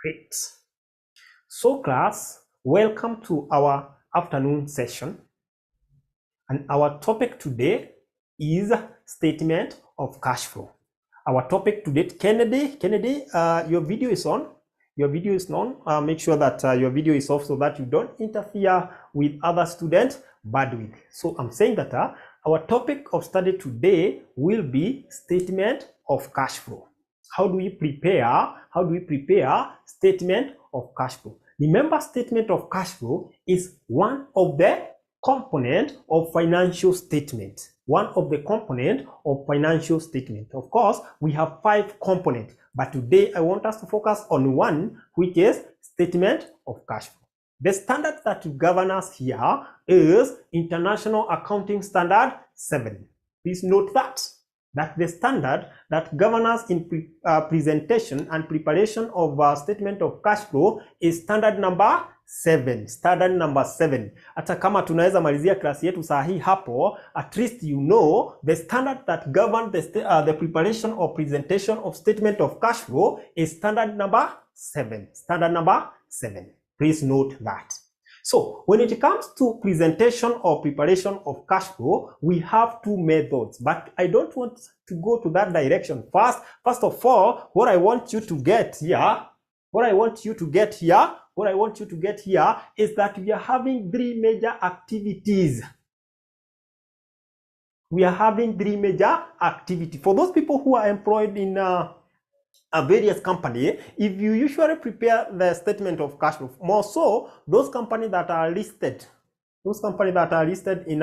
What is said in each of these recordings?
Great. So class, welcome to our afternoon session. And our topic today is statement of cash flow. Our topic today, Kennedy, your video is on. Your video is on. Make sure that your video is off so that you don't interfere with other students badly. So I'm saying that our topic of study today will be statement of cash flow. How do we prepare statement of cash flow? Remember, statement of cash flow is one of the component of financial statement. One of the component of financial statement. Of course, we have 5 components, but today I want us to focus on one, which is statement of cash flow. The standard that governs us here is International Accounting Standard 7. Please note that the standard that governs us in presentation and preparation of statement of cash flow is standard number 7. Standard number 7. Hata kama tunaweza malizia klasi yetu saa hii hapo, at least you know the standard that governs the preparation or presentation of statement of cash flow is standard number 7. Standard number 7. Please note that. So when it comes to presentation or preparation of cash flow, we have 2 methods, but I don't want to go to that direction. First of all, what I want you to get here is that we are having 3 major activities. We are having 3 major activities. For those people who are employed in a various company, if you usually prepare the statement of cash flow, more so those companies that are listed in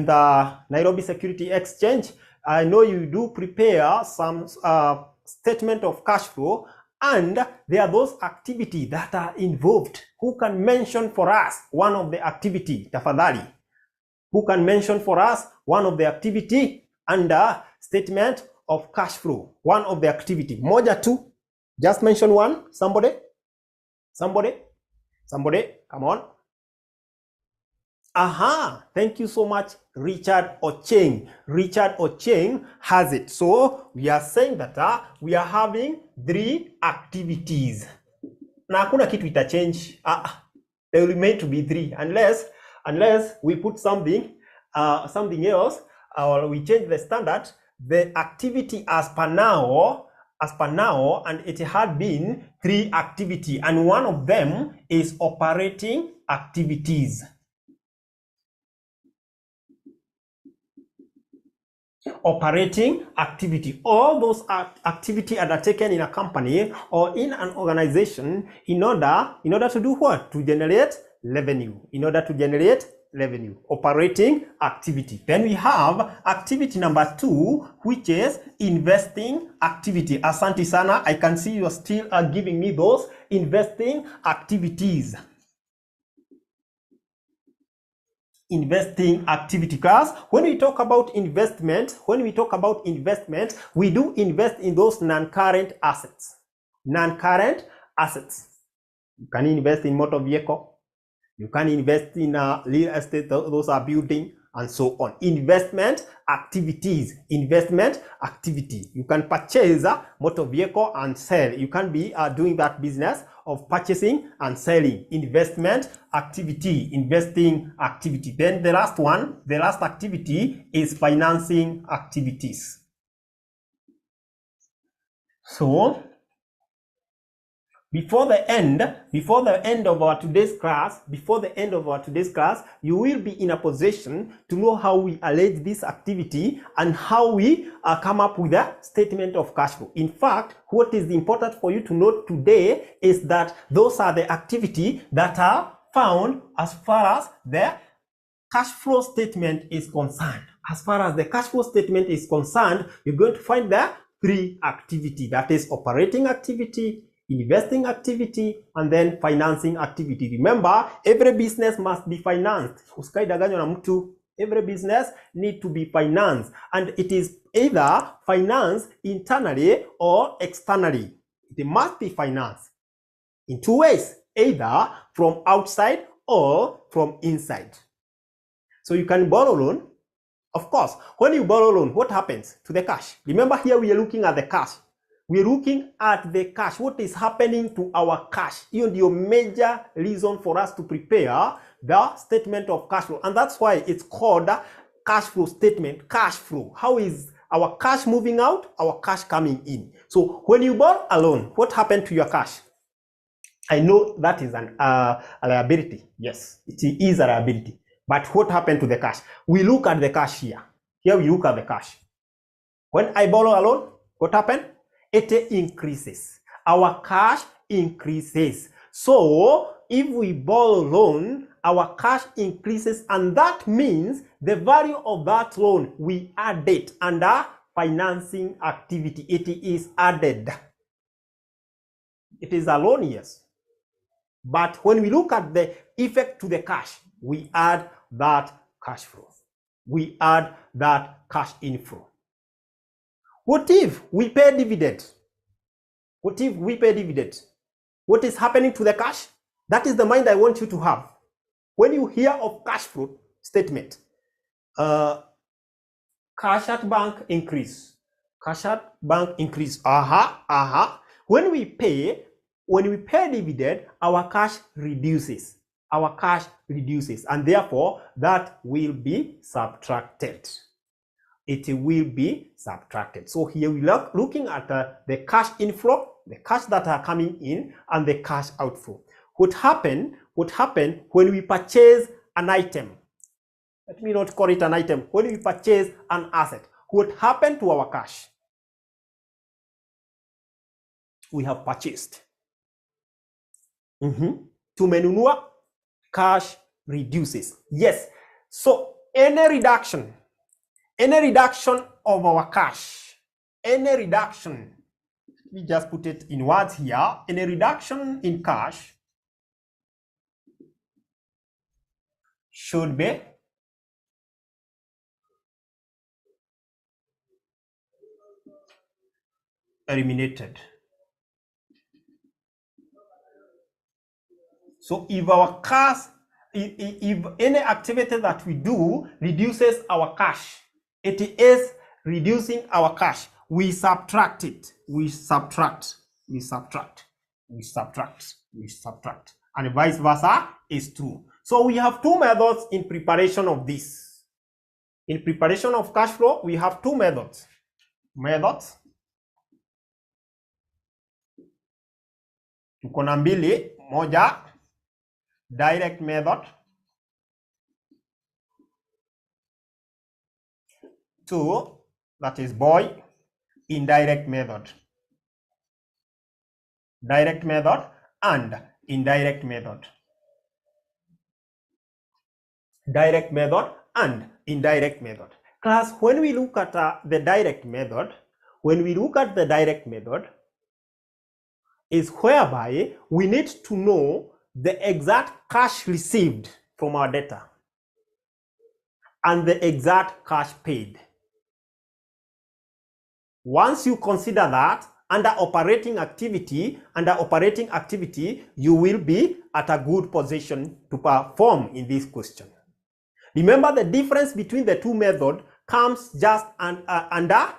the Nairobi Security Exchange, I know you do prepare some statement of cash flow, and there are those activities that are involved. Who can mention for us one of the activity, tafadhali? Who can mention for us one of the activity under statement of cash flow? One of the activity. Moja tu. Just mention one. Somebody. Come on. Aha. Thank you so much, Richard Ocheng. Richard Ocheng has it. So we are saying that we are having 3 activities. Na hakuna kitu ita change. They will remain to be 3 unless we put something else, or we change the standard. The activity as per now, and it had been 3 activity, and one of them is operating activities. Operating activity. All those activity undertaken in a company or in an organization in order to do what? To generate revenue. In order to generate revenue. Operating activity. Then we have activity number 2, which is investing activity. Asante sana. I can see you are still giving me those investing activities. Investing activity class. When we talk about investment, we do invest in those non-current assets. Non-current assets. You can invest in motor vehicle. You can invest in real estate, those are building, and so on. Investment activities. Investment activity. You can purchase a motor vehicle and sell. You can be doing that business of purchasing and selling. Investment activity. Investing activity. Then the last activity is financing activities. So before the end of our today's class, you will be in a position to know how we arrange this activity and how we come up with a statement of cash flow. In fact, what is important for you to note today is that those are the activities that are found as far as the cash flow statement is concerned. As far as the cash flow statement is concerned, you're going to find the 3 activities. That is operating activity, investing activity, and then financing activity. Remember, every business must be financed. Every business needs to be financed, and it is either financed internally or externally. It must be financed in 2 ways, either from outside or from inside. So you can borrow loan. Of course, when you borrow loan, what happens to the cash? Remember, here we are looking at the cash. We're looking at the cash. What is happening to our cash? Hiyo ndio major reason for us to prepare the statement of cash flow. And that's why it's called cash flow statement, cash flow. How is our cash moving out, our cash coming in? So when you borrow a loan, what happened to your cash? I know that is a liability. Yes, it is a liability. But what happened to the cash? We look at the cash here. Here we look at the cash. When I borrow a loan, what happened? It increases. Our cash increases. So if we borrow loan, our cash increases, and that means the value of that loan, we add it under financing activity. It is added. It is a loan, yes. But when we look at the effect to the cash, we add that cash flow. We add that cash inflow. What if we pay dividend? What if we pay dividend? What is happening to the cash? That is the mind I want you to have. When you hear of cash flow statement, cash at bank increase. Cash at bank increase. When we pay dividend, our cash reduces. Our cash reduces, and therefore that will be subtracted. It will be subtracted. So here we are looking at the cash inflow, the cash that are coming in, and the cash outflow. What happened when we purchase an item? Let me not call it an item. When we purchase an asset, what happened to our cash? We have purchased. Tumenunua, cash reduces. Yes. So any reduction of our cash, any reduction, we just put it in words here, any reduction in cash should be eliminated. So if our cash, if any activity that we do reduces our cash, it is reducing our cash. We subtract it. We subtract. And vice versa is true. So we have two methods in preparation of this. In preparation of cash flow, we have two methods. Tuko na mbili, moja direct method, two, that is boy, indirect method. Direct method and indirect method. Direct method and indirect method. Class, when we look at the direct method, is whereby we need to know the exact cash received from our debtor and the exact cash paid. Once you consider that, under operating activity, you will be at a good position to perform in this question. Remember, the difference between the two methods comes just under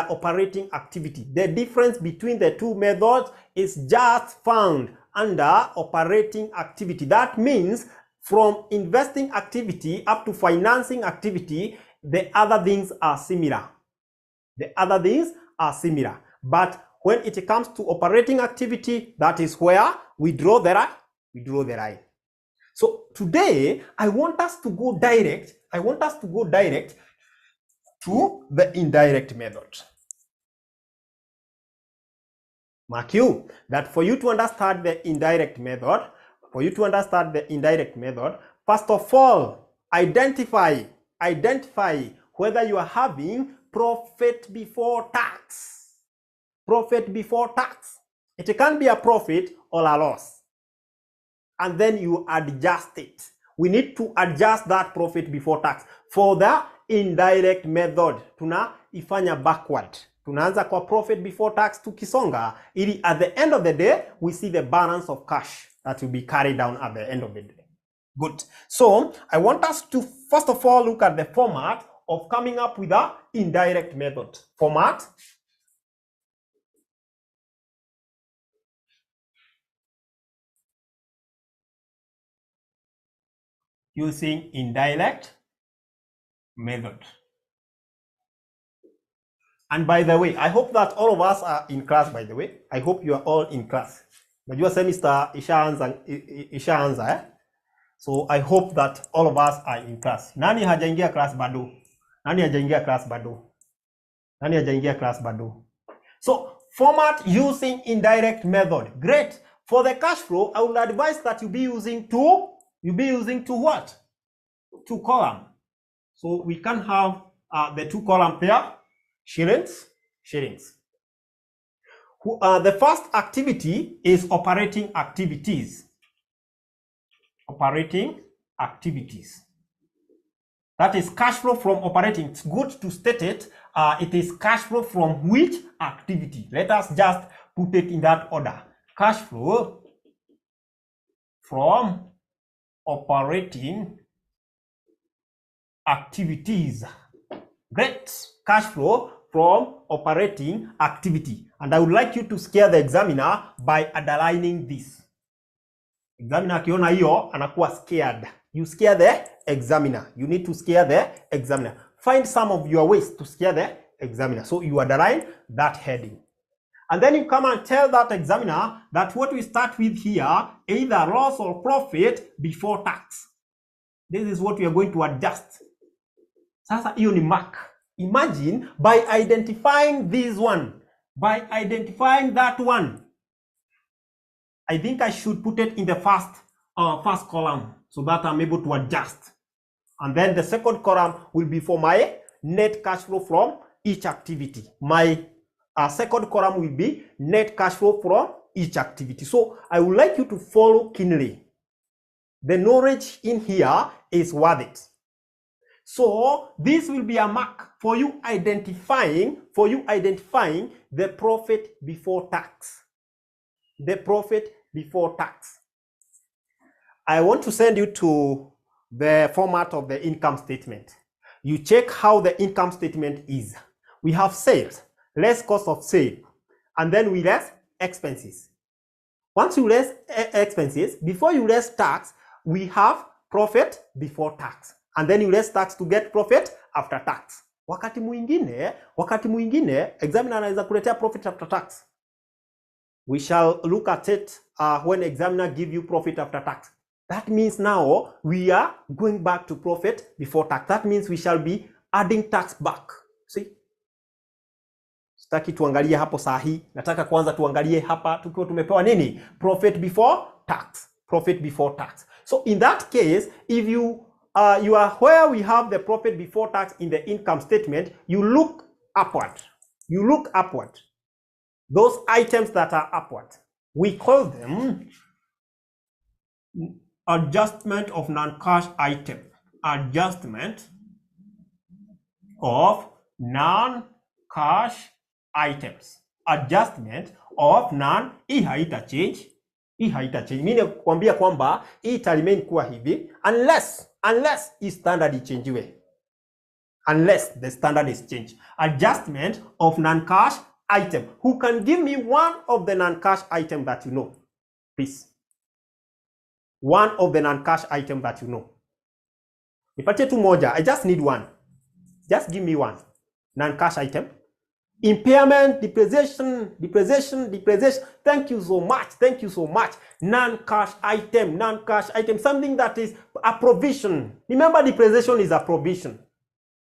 operating activity. The difference between the two methods is just found under operating activity. That means from investing activity up to financing activity, the other things are similar. But when it comes to operating activity, that is where we draw the line. So today, I want us to go direct to the indirect method. Mark you that for you to understand the indirect method, first of all, identify whether you are having profit before tax. It can be a profit or a loss. And then you adjust it. We need to adjust that profit before tax. For the indirect method, tunaifanya backward. Tunaanza kwa profit before tax tukisonga, ili at the end of the day, we see the balance of cash that will be carried down at the end of the day. Good. So I want us to first of all look at the format of coming up with the indirect method. Format. using indirect method. And by the way, I hope that all of us are in class, by the way. I hope you are all in class. Najua semester ishaanza eh? So I hope that all of us are in class. Nani hajaingia class bado? Nani hajaingia class bado? Nani hajaingia class bado? So format using indirect method. Great. For the cash flow, I would advise that you be using two. You be using two what? Two column. So we can have the two column there. Shillings. The first activity is operating activities. Operating activities. That is cash flow from operating. It's good to state it. It is cash flow from which activity? Let us just put it in that order. Cash flow from operating activities. Great. Cash flow from operating activity. And I would like you to scare the examiner by underlining this. Examiner akiona hiyo anakuwa scared. You scare the examiner. You need to scare the examiner. Find some of your ways to scare the examiner. So you underline that heading. And then you come and tell that examiner that what we start with here, either loss or profit before tax. This is what we are going to adjust. Sasa hiyo ni mark. Imagine by identifying this one, by identifying that one, I think I should put it in the first column so that I'm able to adjust. And then the second column will be for my net cash flow from each activity. My second column will be net cash flow from each activity. So I would like you to follow keenly. The knowledge in here is worth it. So this will be a mark for you identifying the profit before tax. The profit before tax. I want to send you to the format of the income statement. You check how the income statement is. We have sales, less cost of sale, and then we less expenses. Once you less expenses, before you less tax, we have profit before tax. And then you less tax to get profit after tax. Wakati mwingine, examiner anaweza kuletea profit after tax. We shall look at it when examiner give you profit after tax. That means now we are going back to profit before tax. That means we shall be adding tax back. See? Sitaki tuangalie hapo sahi. Nataka kwanza tuangalie hapa tukiwa tumepewa nini? Profit before tax. Profit before tax. So in that case, if you are where we have the profit before tax in the income statement, you look upward. You look upward. Those items that are upward, we call them adjustment of non-cash item. Adjustment of non-cash items. Adjustment of hii haita change. Mimi nakwambia kwamba hii ita remain kuwa hivi unless hii standard ichangewe. Unless the standard is changed. Adjustment of non-cash item. Who can give me one of the non-cash item that you know? Please. One of the non-cash item that you know. Nipatie tu moja. I just need one. Just give me one. Non-cash item. Impairment, depreciation. Thank you so much. Non-cash item. Something that is a provision. Remember, depreciation is a provision.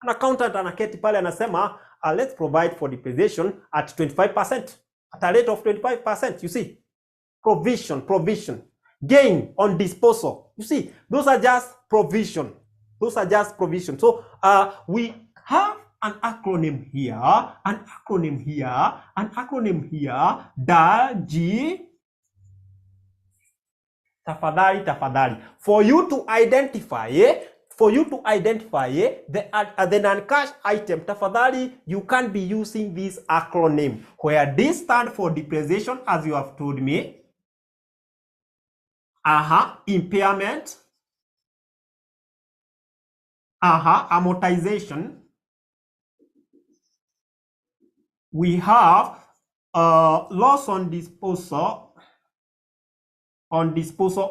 An accountant anaketi pale anasema, let's provide for depreciation at 25%. At a rate of 25%, you see. Provision. Gain on disposal. You see, those are just provision. So we have an acronym here. DAG. Tafadhali. For you to identify the non-cash item, tafadhali, you can be using this acronym where this stands for depreciation, as you have told me. Impairment. Amortization. We have loss on disposal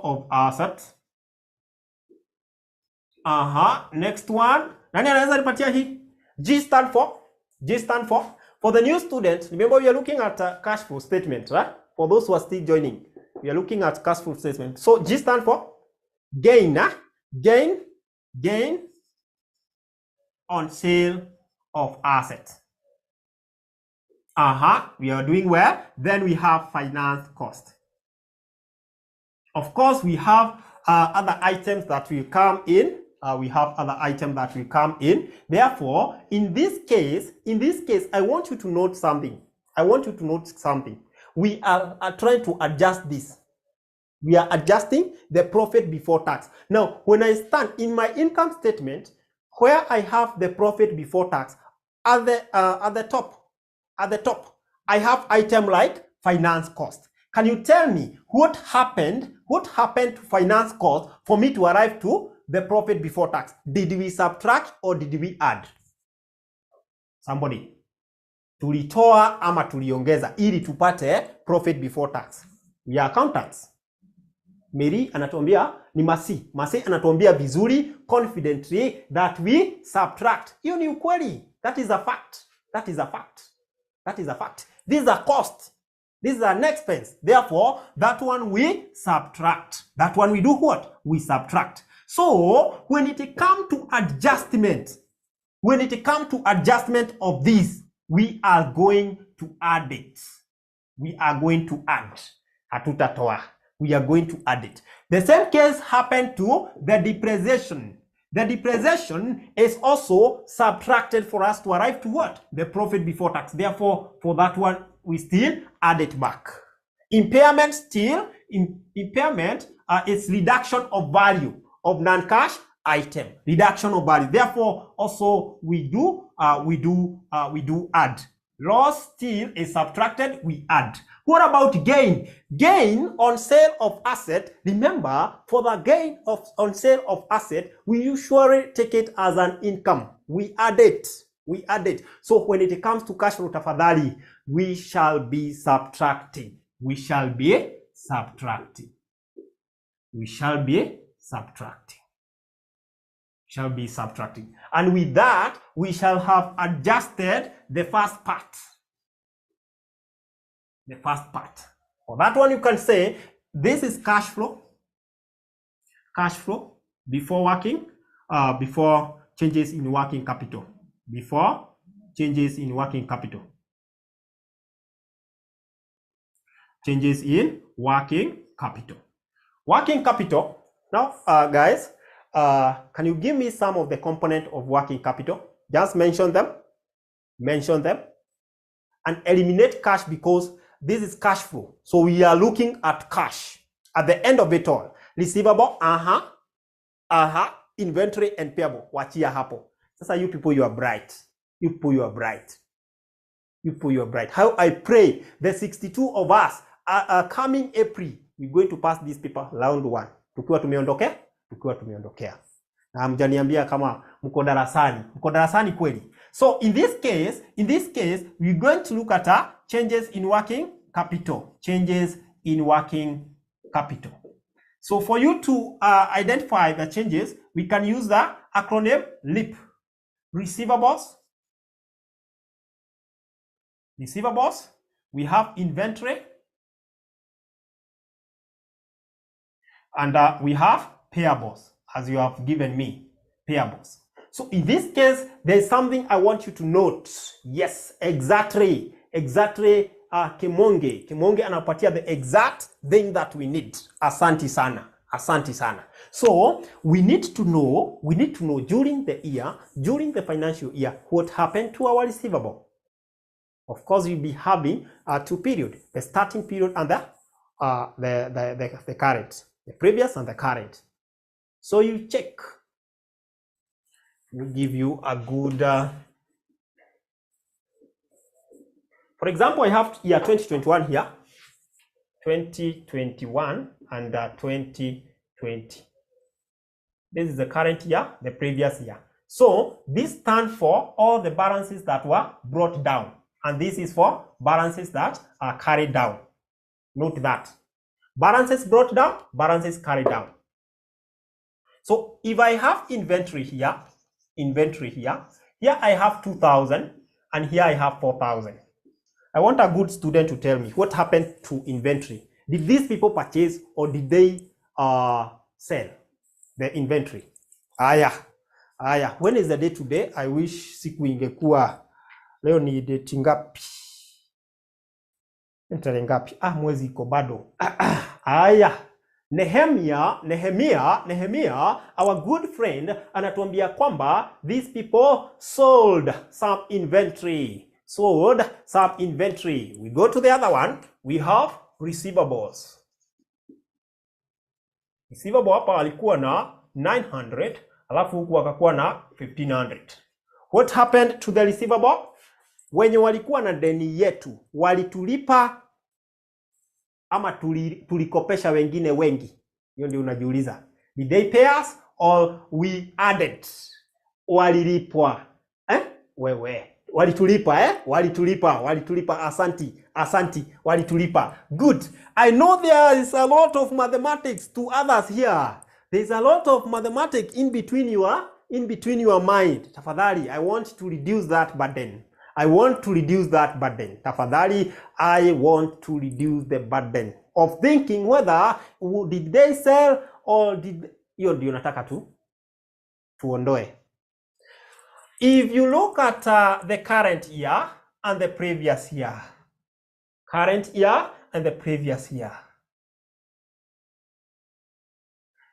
of assets. Next one. Nani anaweza nipatia hii? G stand for the new student. Remember, we are looking at cash flow statement, right? For those who are still joining, we are looking at cash flow statement. So G stand for gain, gain on sale of assets. We are doing well. Then we have finance cost. Of course, we have other items that will come in. Therefore, in this case, I want you to note something. We are trying to adjust this. We are adjusting the profit before tax. Now, when I stand in my income statement, where I have the profit before tax, at the top, I have item like finance cost. Can you tell me what happened to finance cost for me to arrive to the profit before tax? Did we subtract or did we add? Somebody. Tulitoa ama tuliongeza ili tupate profit before tax. We are accountants. Mary anatuambia ni Masi anatuambia vizuri confidently that we subtract. Hiyo ni ukweli. That is a fact. This is a cost. This is an expense. Therefore, that one we subtract. That one we do what? We subtract. So, when it comes to adjustment, of this, we are going to add it. We are going to add. Hatutatoa. We are going to add it. The same case happened to the depreciation. The depreciation is also subtracted for us to arrive to what? The profit before tax. Therefore, for that one, we still add it back. Impairment is reduction of value of non-cash item. Reduction of value. Therefore, also we do add. Loss still is subtracted, we add. What about gain? Gain on sale of asset. Remember, for the gain on sale of asset, we usually take it as an income. We add it. So when it comes to cash flow tafadhali, we shall be subtracting. And with that, we shall have adjusted the first part. For that one, you can say, this is cash flow before changes in working capital. Working capital. Now, guys, can you give me some of the components of working capital? Just mention them, and eliminate cash because this is cash flow. So we are looking at cash at the end of it all. Receivable, inventory and payable. Wachia hapo. Sasa you people, you are bright. How I pray the 62 of us are coming April. We're going to pass this paper round 1. Tukiwa tumeondokea. Na mjaniambia kama mko darasani kweli. So in this case, we're going to look at changes in working capital. So for you to identify the changes, we can use the acronym LEAP. Receivables, we have inventory, and we have payables, as you have given me, payables. So in this case, there's something I want you to note. Yes, exactly. Kimonge anapatia the exact thing that we need. Asante sana. So we need to know during the financial year, what happened to our receivable. Of course, we'll be having 2 periods, the starting period and the current, the previous and the current. So you check. We'll give you a good, for example, I have year 2021 here, 2021 and 2020. This is the current year, the previous year. So this stands for all the balances that were brought down. And this is for balances that are carried down. Note that. Balances brought down, balances carried down. So if I have inventory here, here I have 2,000 and here I have 4,000. I want a good student to tell me what happened to inventory. Did these people purchase or did they sell the inventory? Aya. When is the day today? I wish siku ingekuwa leo ni date ngapi? Tarehe ngapi? Mwezi iko bado. Aya. Nehemia, our good friend, anatuambia kwamba these people sold some inventory. We go to the other one. We have receivables. Receivable hapa alikuwa na 900, alafu huku akakuwa na 1500. What happened to the receivable? Wenye walikuwa na deni yetu, walitulipa ama tulikopesha wengine wengi? Hiyo ndio unajiuliza. Did they pay us or we added? Walilipwa. Wewe. Walitulipa. Asanti. Walitulipa. Good. I know there is a lot of mathematics to others here. There is a lot of mathematics in between your mind. Tafadhali, I want to reduce that burden. Tafadhali, I want to reduce the burden of thinking whether did they sell or did... Hiyo ndio nataka tuondoe. If you look at the current year and the previous year.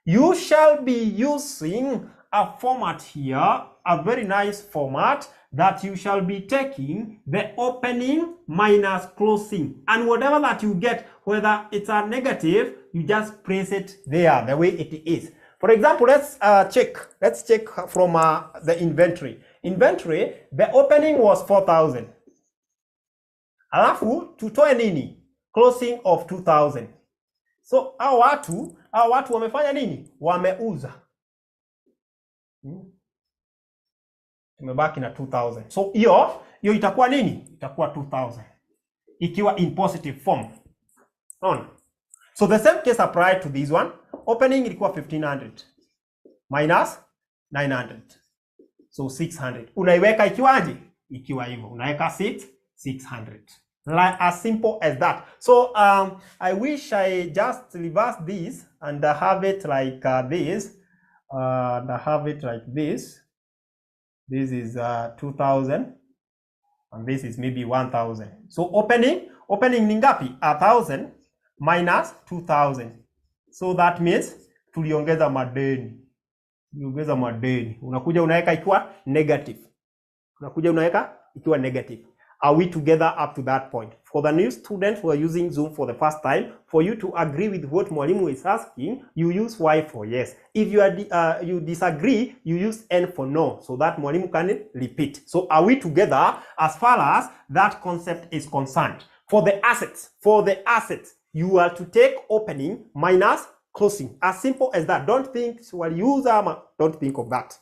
You shall be using a format here, a very nice format, that you shall be taking the opening minus closing, and whatever that you get, whether it's a negative, you just place it there the way it is. For example, let's check from the inventory. The opening was 4,000. Alafu tutoe nini? Closing of 2,000. So hao watu wamefanya nini? Wameuza. Tumebaki na 2,000. So hiyo itakuwa nini? Itakuwa 2,000. Ikiwa in positive form. On. So the same case applied to this one. Opening ilikuwa 1,500 minus 900. So 600. Unaiweka ikiwaje? Ikiwa hivyo. Unaweka 600. Like as simple as that. So I wish I just reverse this and have it like this. This is 2,000 and this is maybe 1,000. So opening ni ngapi? 1,000 minus 2,000. So that means tuliongeza madeni. Unakuja unaweka ikiwa negative. Are we together up to that point? For the new students who are using Zoom for the first time, for you to agree with what Mwalimu is asking, you use Y for yes. If you disagree, you use N for no, so that Mwalimu can repeat. So are we together as far as that concept is concerned? For the assets, you are to take opening minus closing. As simple as that. Don't think don't think of that.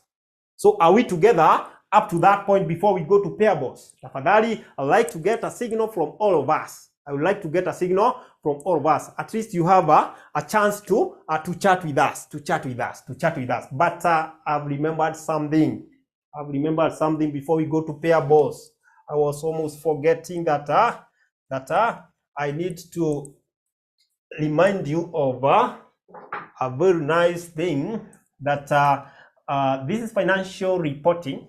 So are we together up to that point before we go to payables? Tafadhali, I'd like to get a signal from all of us. At least you have a chance to chat with us. But I've remembered something. Before we go to payables. I was almost forgetting that I need to remind you of a very nice thing that this is financial reporting.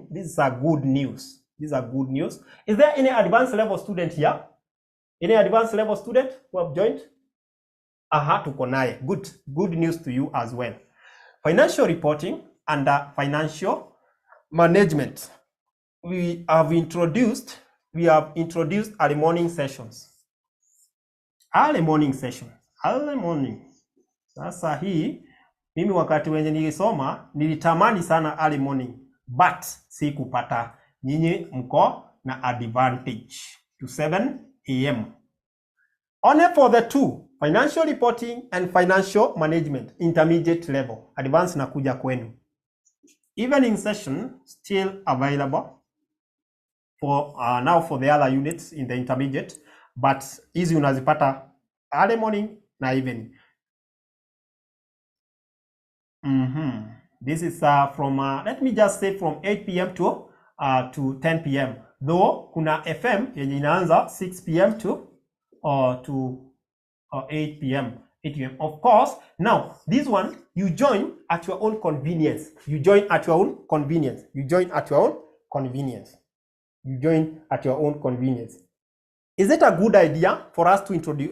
This is a good news. Is there any advanced level student here? Any advanced level student who have joined? Tuko naye. Good news to you as well. Financial reporting and financial management. We have introduced early morning sessions. Early morning. Sasa hii mimi wakati wenye nilisoma nilitamani sana early morning, but sikupata. Nyinyi mko na advantage to 7 AM. Only for the two, financial reporting and financial management, intermediate level. Advanced nakuja kwenu. Evening session still available for now for the other units in the intermediate, but hizi unazipata early morning na evening. This is from let me just say from 8 p.m. to 10 p.m. Though kuna FM yenye inaanza 6 p.m. to 8 p.m. 8 p.m. Of course, now this one you join at your own convenience. You join at your own convenience. You join at your own convenience. You join at your own convenience. Is it a good idea for us to introduce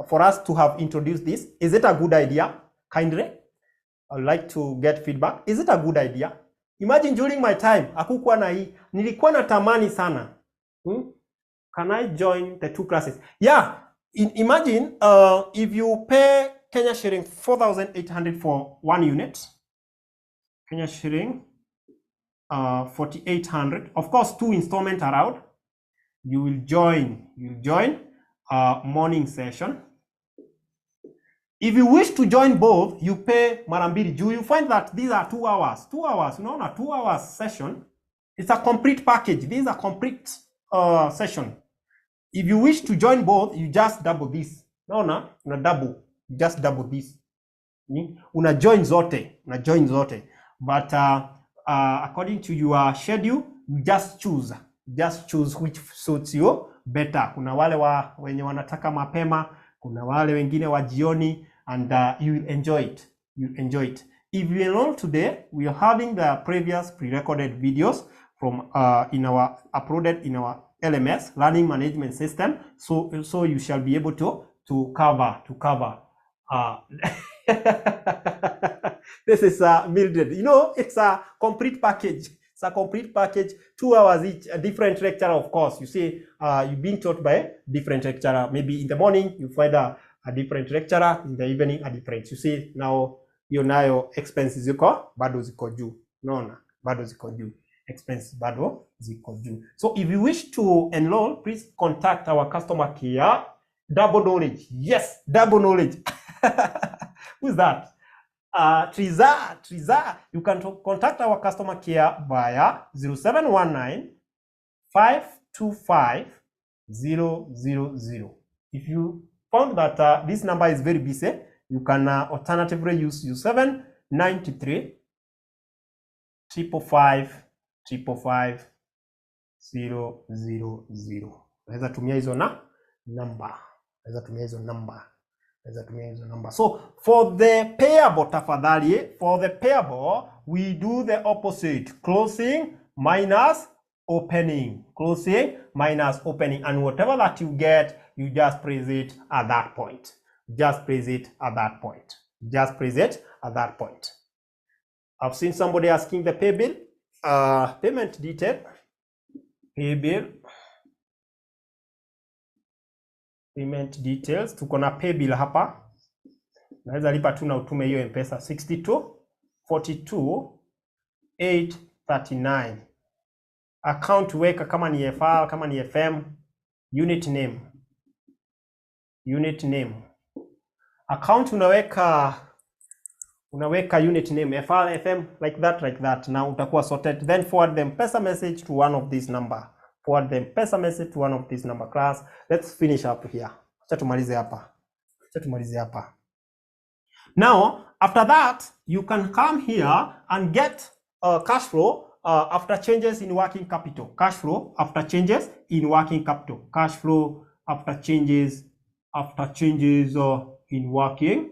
for us to have introduced this? Is it a good idea? Kindly, I'd like to get feedback. Is it a good idea? Imagine during my time, hakukuwa na hii. Nilikuwa natamani sana. Can I join the two classes? Yeah. Imagine if you pay Kenya shilling 4,800 for 1 unit. Kenya shilling 4,800. Of course, 2 installments allowed. You will join morning session. If you wish to join both, you pay marambiri. You find that these are 2 hours. 2 hours, you know, a 2 hours session. It's a complete package. This is a complete session. If you wish to join both, you just double this. Una double. You just double this. Una join zote. But according to your schedule, you just choose. Just choose which suits you better. Kuna wale wenye wanataka mapema, kuna wale wengine wa jioni, and you will enjoy it. If you enroll today, we are having the previous pre-recorded videos from uploaded in our LMS, Learning Management System. So you shall be able to cover. This is Mildred. You know, it's a complete package. It's a complete package, 2 hours each, a different lecturer, of course. You see, you're being taught by a different lecturer. Maybe in the morning, you find a different lecturer, in the evening, a different. You see, now, nayo expenses ziko, bado ziko juu. No, bado ziko juu. Expenses bado ziko juu. So if you wish to enroll, please contact our customer care. Double knowledge. Yes, double knowledge. Who's that? Triza. You can contact our customer care via 0719 525 000. If you found that this number is very busy, you can alternatively use 0793 555 000. Unaweza tumia hizo number. So for the payable, tafadhali, we do the opposite. Closing minus opening. And whatever that you get, you just press it at that point. I've seen somebody asking the pay bill. Payment detail. Payment details. Tuko na pay bill hapa. Naweza lipa tu na utume hiyo M-Pesa 62 42 839. Account weka kama ni FR, kama ni FM. Unit name. Account unaweka unit name FR, FM, like that. Now utakuwa sorted. Then forward them M-Pesa message to one of these number. Class. Let's finish up here. Acha tumalize hapa. Now, after that, you can come here and get cash flow after changes in working capital. Cash flow after changes in working capital. Cash flow after changes in working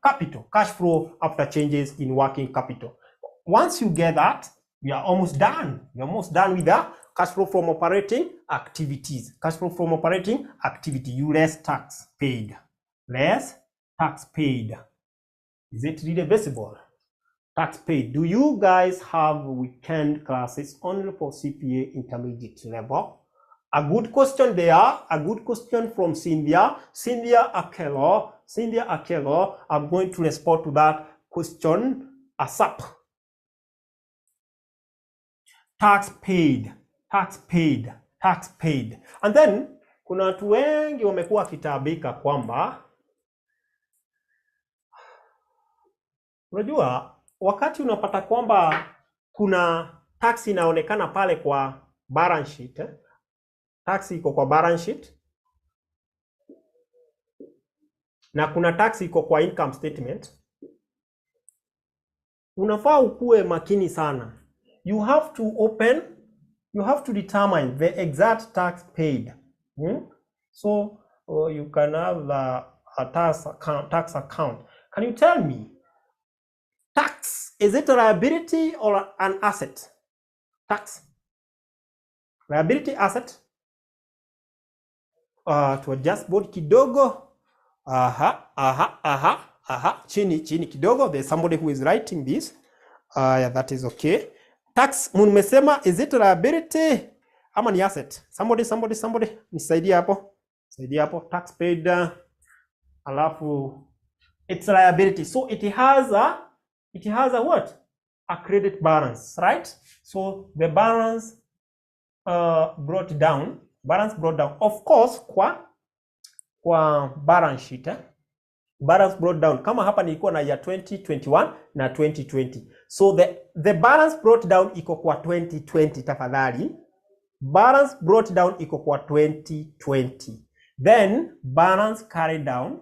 capital. Cash flow after changes in working capital. Once you get that, we are almost done. With the cash flow from operating activities. You less tax paid. Is it really visible? Tax paid. Do you guys have weekend classes only for CPA intermediate level? A good question there. A good question from Cynthia. Cynthia Akelo. I'm going to respond to that question ASAP. Tax paid. And then kuna watu wengi wamekuwa kitabika kwamba unajua wakati unapata kwamba kuna tax inaonekana pale kwa balance sheet, tax iko kwa balance sheet na kuna tax iko kwa income statement. unafaa ukue makini sana. You have to determine the exact tax paid. So you can have a tax account. Can you tell me, tax, is it a liability or an asset? Tax, liability, asset? To adjust board kidogo. Chini kidogo. There's somebody who is writing this. Yeah, that is okay. Tax, mmesema, is it a liability ama ni asset? Somebody nisaidie hapo. Tax paid, alafu it's a liability. So it has a what? A credit balance, right? So the balance brought down. Of course, kwa balance sheet, balance brought down. Kama hapa nilikuwa na ya 2021 na 2020. So the balance brought down iko kwa 2020 tafadhali. Balance brought down iko kwa 2020. Then balance carried down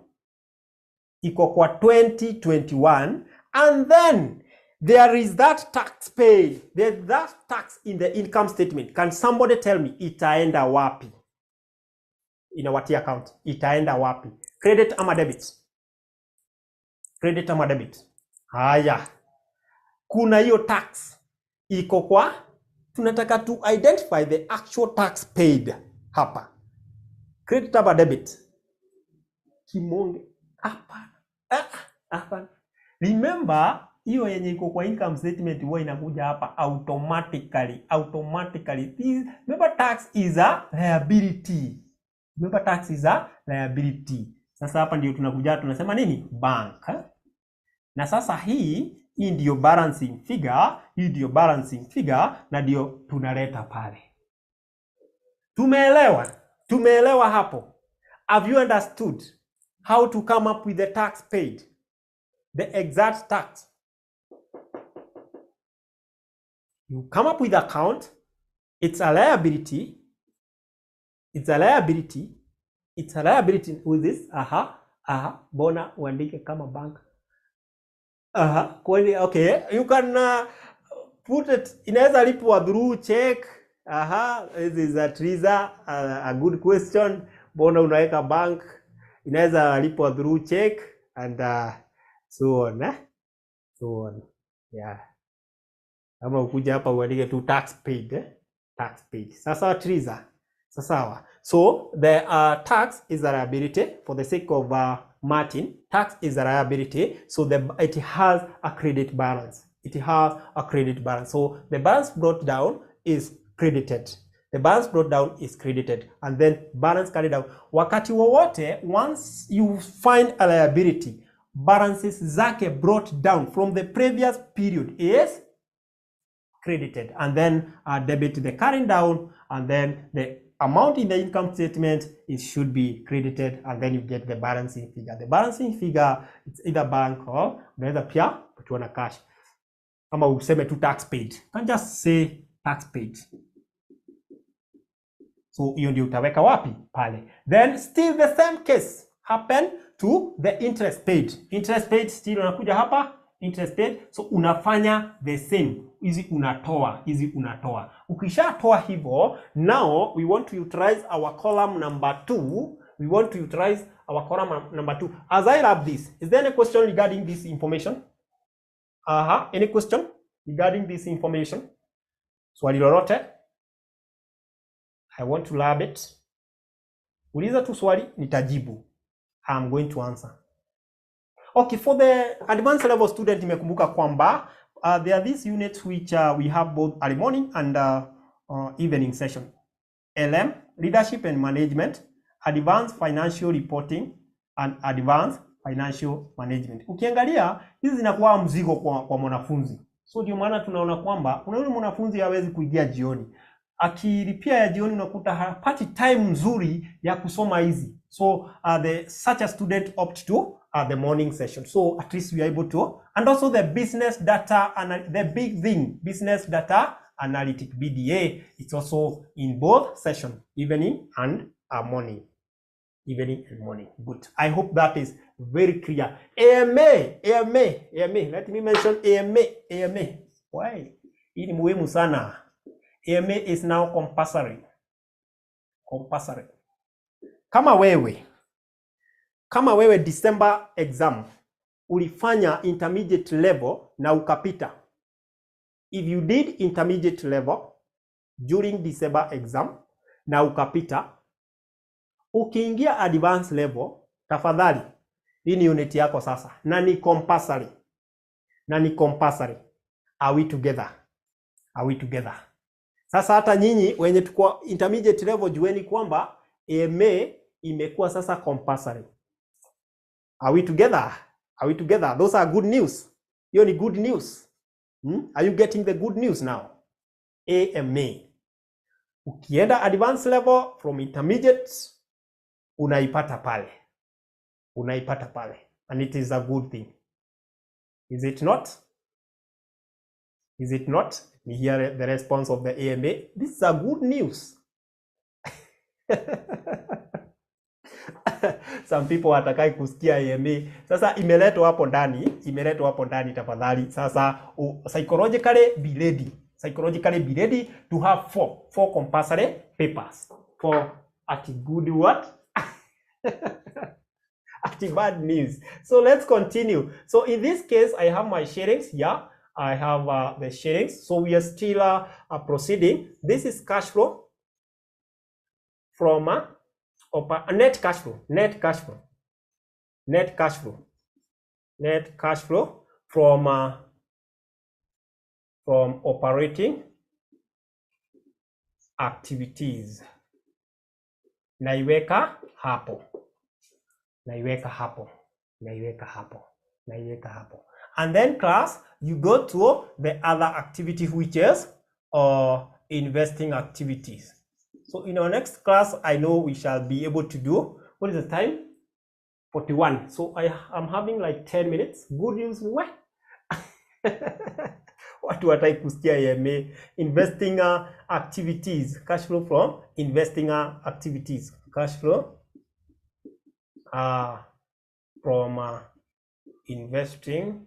iko kwa 2021, and then there is that tax paid. There's that tax in the income statement. Can somebody tell me itaenda wapi? In our T account itaenda wapi? Credit ama debit? Credit ama debit? Haya, kuna hiyo tax iko kwa, tunataka to identify the actual tax paid hapa. Credit ama debit? Kimonge hapa. Remember, hiyo yenye iko kwa income statement huwa inakuja hapa automatically. Remember, tax is a liability. Sasa hapa ndio tunakuja tunasema nini? Bank. Na sasa hii ndio balancing figure, na ndio tunaleta pale. Tumeelewa hapo? Have you understood how to come up with the tax paid? The exact tax. You come up with account. It's a liability with this. Bona uandike kama bank. Okay, you can put it, inaweza lipwa through check. This is a Triza, a good question. Bona unaweka bank, inaweza lipwa through check, and so on. Yeah. Kama ukuja hapa uandike tu tax paid. Sasa Triza. Sawa. So the tax is a liability. For the sake of Martin, tax is a liability. So it has a credit balance. So the balance brought down is credited. And then balance carried down. Wakati wowote, once you find a liability, balances zake brought down from the previous period is credited, and then debit the carrying down, and then the amount in the income statement should be credited, and then you get the balancing figure. The balancing figure, it's either bank or unaweza pia kutiwa na cash. Kama useme tu tax paid, can just say tax paid. So hiyo ndio utaweka wapi? Pale. Then still the same case happen to the interest paid. Interest paid still unakuja hapa, interest paid. So unafanya the same. Hizi unatoa. Ukishatoa hivyo, now we want to utilize our column number 2. As I wrap this, is there any question regarding this information? Any question regarding this information? Swali lolote? I want to lab it. Uliza tu swali, nitajibu. I'm going to answer. Okay, for the advanced level student, nimekumbuka kwamba there are these units which we have both early morning and evening session. LM, Leadership and Management, Advanced Financial Reporting, and Advanced Financial Management. Ukiangalia, hizi zinakuwa mzigo kwa mwanafunzi. So ndio maana tunaona kwamba kuna yule mwanafunzi hawezi kuingia jioni. Akilipia ya jioni unakuta hapati time nzuri ya kusoma hizi. So such a student opt to the morning session. So at least we are able to, and also the business data, and the big thing, business data analytic, BDA, it's also in both session, evening and morning. Good. I hope that is Very clear. AMA. Let me mention AMA. Why? Hii ni muhimu sana. AMA is now compulsory. Kama wewe December exam ulifanya intermediate level na ukapita. If you did intermediate level during December exam na ukapita, ukiingia advanced level, tafadhali, hii ni unit yako sasa. Na ni compulsory. Are we together? Sasa hata nyinyi wenye tuko intermediate level, jueni kwamba AMA imekuwa sasa compulsory. Are we together? Those are good news. Hiyo ni good news. Are you getting the good news now? AMA. Ukienda advanced level from intermediate, unaipata pale. And it is a good thing. Is it not? We hear the response of the AMA. This is a good news. Some people watakai kusikia AMA. Sasa imeletwa hapo ndani tafadhali. Sasa psychologically be ready to have four compulsory papers for at good what? At bad news. So let's continue. So in this case, I have my sharings. Yeah, I have the sharings. So we are still proceeding. This is cash flow from net cash flow from operating activities. Naiweka hapo. And then class, you go to the other activity, which is investing activities. So in our next class, I know we shall be able to do, what is the time? 41. So I am having like 10 minutes. Good news, what? Watu watai kusikia AMA. Investing activities. Cash flow from investing activities. Cash flow from investing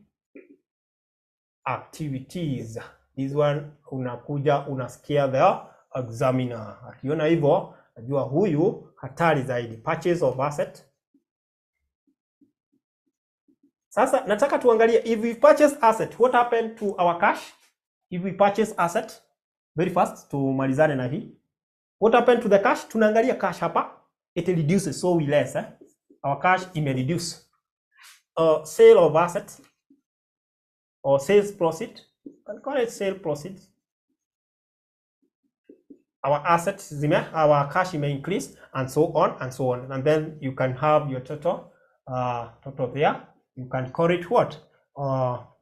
activities. This one unakuja unasikia the examiner. Akiona hivyo, najua huyu hatari zaidi. Purchase of asset. Sasa nataka tuangalie, if we purchase asset, what happened to our cash? If we purchase asset, very fast, tumalizane na hii. What happened to the cash? Tunaangalia cash hapa. It reduces, so we less. Our cash ime reduce. Sale of asset or sales proceed. I'll call it sale proceed. Our assets, our cash may increase, and so on. And then you can have your total there. You can call it what?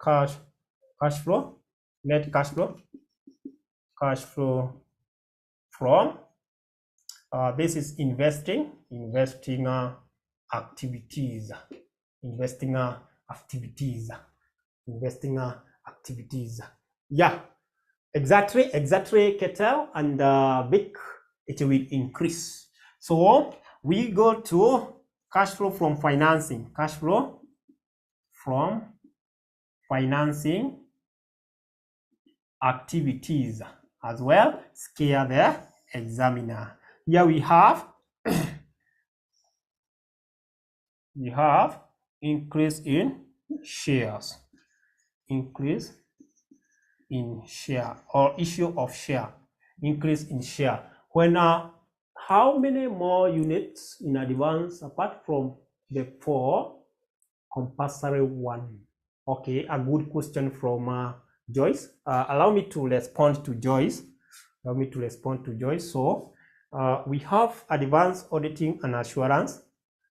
Cash flow, net cash flow. Cash flow from this is investing activities. Yeah, exactly, Ketel and Vic, it will increase. So we go to cash flow from financing. Cash flow from financing activities as well. Scare the examiner. Here we have increase in shares. Increase in share or issue of share. Increase in share. When how many more units in advance apart from the 4 compulsory one? Okay, a good question from Joyce. Allow me to respond to Joyce. So we have advanced auditing and assurance,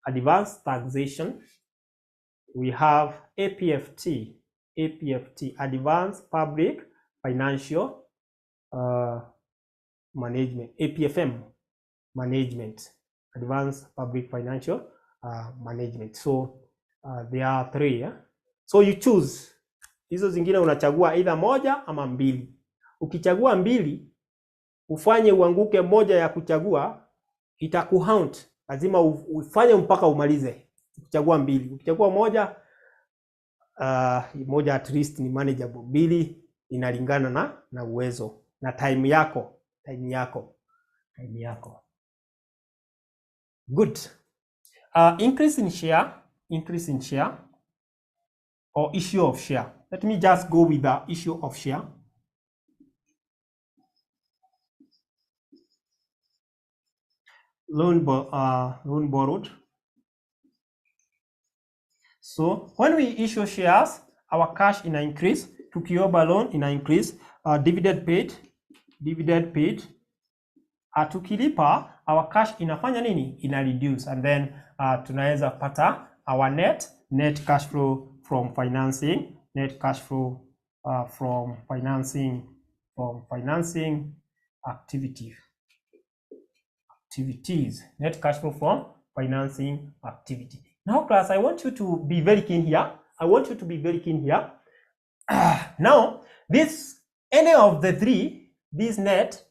advanced taxation. We have APFT, advanced public financial management, APFM management, advanced public financial management. So there are 3. So you choose. Hizo zingine unachagua either moja ama mbili. Ukichagua mbili, ufanye uanguke moja ya kuchagua, itakuhaunt. Lazima ufanye mpaka umalize. Ukichagua mbili, ukichagua moja, moja at least ni manageable, mbili inalingana na uwezo na time yako. Good. Increase in share or issue of share. Let me just go with the issue of share. Loan borrowed. So when we issue shares, our cash ina increase. Tukiomba loan ina increase. Dividend paid. Tukilipa, our cash inafanya nini? Ina reduce, and then tunaweza pata our net cash flow from financing. Net cash flow from financing activities. Net cash flow from financing activity. Now, class, I want you to be very keen here. Now, any of the three, this net,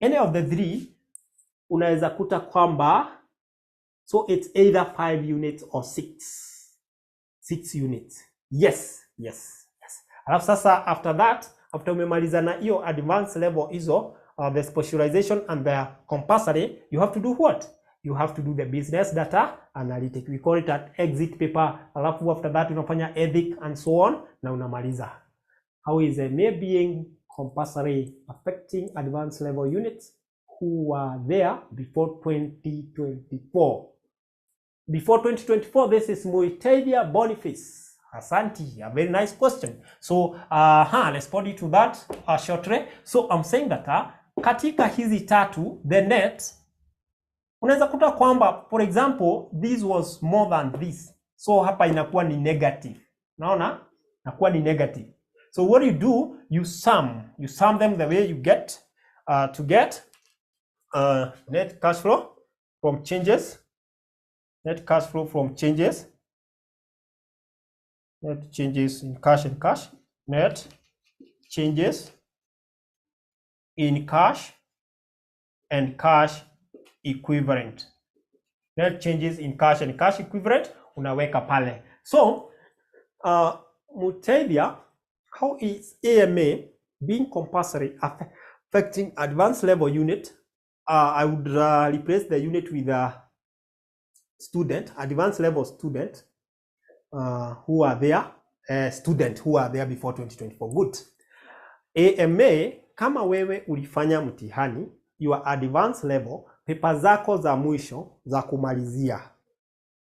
any of the three, unaweza kuta kwamba, so it's either 5 units or 6 units. Yes. Alafu sasa after umemaliza na hiyo advanced level hizo, the specialization and the compulsory, you have to do what? You have to do the business data analytic. We call it an exit paper. Alafu after that unafanya ethic and so on na unamaliza. How is a mere being compulsory affecting advanced level units who were there before 2024? Before 2024, this is Muitavia Boniface. Asante, a very nice question. So, let's put it to that shortly. So, I'm saying that katika hizi tatu, the net, unaweza kuta kwamba, for example, this was more than this. So, hapa inakuwa ni negative. Naona? Inakuwa ni negative. So, what do? You sum them the way you get to get net cash flow from changes. Net cash flow from changes. Net changes in cash and cash. Net changes in cash and cash equivalent. Net changes in cash and cash equivalent, unaweka pale. So, Muitavia, how is AMA being compulsory affecting advanced level unit? I would replace the unit with a student, advanced level student, who are there before 2024. Good. AMA, kama wewe ulifanya mtihani, your advanced level, paper zako za mwisho za kumalizia,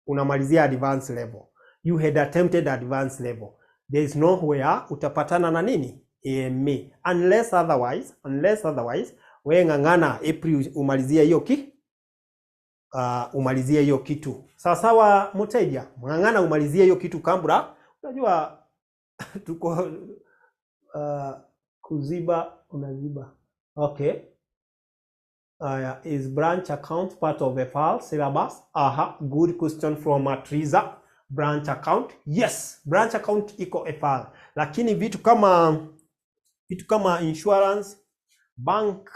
unamalizia advanced level. You had attempted advanced level. There is nowhere utapatana na nini? AMA. Unless otherwise, wewe ngangana April umalizia hiyo kitu. Sawa Muitavia, ngangana umalizia hiyo kitu kambura. Unajua tuko kuziba unaziba. Okay. Is branch account part of the file syllabus? Good question from Matriza. Branch account? Yes, branch account iko a file. Lakini vitu kama insurance, bank,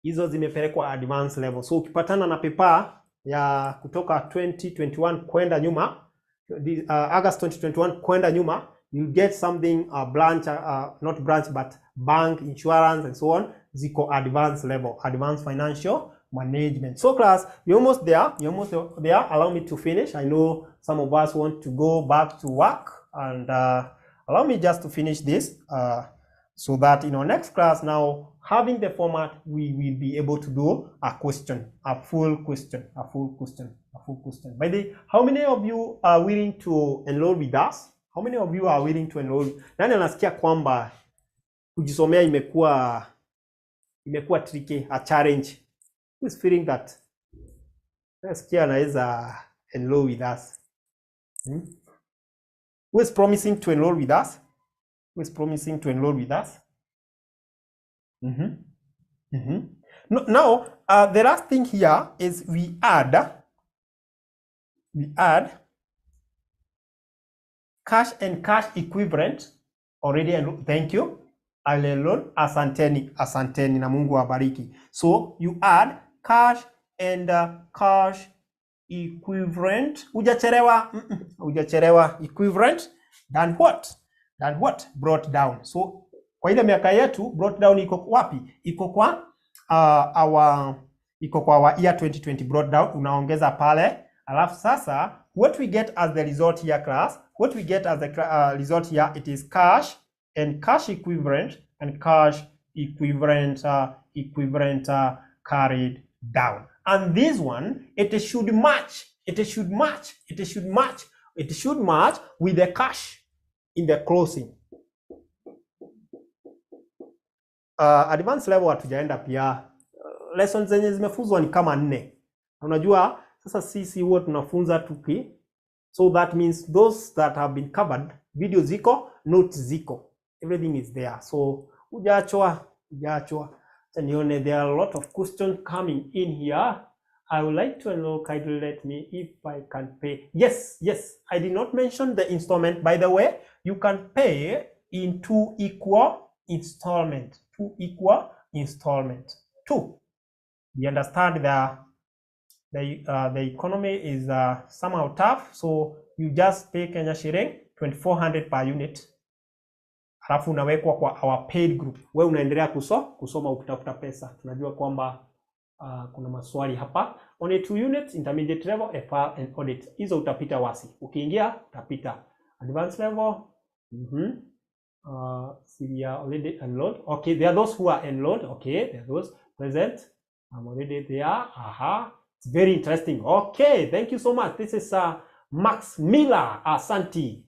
hizo zimepelekwa advanced level. So ukipatana na paper ya kutoka 2021 kwenda nyuma, August 2021 kwenda nyuma, you get something branch, not branch but bank, insurance and so on, ziko advanced level, advanced financial management. So class, you're almost there. Allow me to finish. I know some of us want to go back to work, and allow me just to finish this so that in our next class now, having the format, we will be able to do a full question. By the way, how many of you are willing to enroll with us? How many of you are willing to enroll? Nani anasikia kwamba kujisomea imekuwa tricky, a challenge? Who is feeling that? Nasikia anaweza enroll with us? Who is promising to enroll with us? Now, the last thing here is we add cash and cash equivalent already. Thank you. Alelon, asanteni na Mungu awabariki. So you add cash and cash equivalent, hujachelewa, equivalent than what brought down. So kwa ile miaka yetu brought down iko wapi? Iko kwa our year 2020 brought down, unaongeza pale. Alafu sasa what we get as the result here class, what we get as the result here, it is cash and cash equivalent and cash equivalent carried down. And this one, it should match with the cash in the closing. Advanced level hatujaenda pia. Lessons zenye zimefunzwa ni kama 4. Unajua sasa sisi huwa tunafunza tuki, so that means those that have been covered, video ziko, notes ziko, everything is there. So hujachwa. Nione there are a lot of questions coming in here. I would like to know, kindly let me if I can pay. Yes, I did not mention the installment. By the way, you can pay in 2 equal installment. 2 equal installment. 2. We understand the economy is somehow tough, so you just pay Kenya shilling 2400 per unit. Halafu unawekwa kwa our paid group. Wewe unaendelea kusoma ukitafuta pesa. Tunajua kwamba kuna maswali hapa. Only 2 units, intermediate level, FR and audit. Hizo utapita wasi. Ukiingia utapita. Advanced level, we are already enrolled. Okay, there are those who are enrolled. Okay, there are those present. I'm already there. It's very interesting. Okay, thank you so much. This is Max Miller. Asante.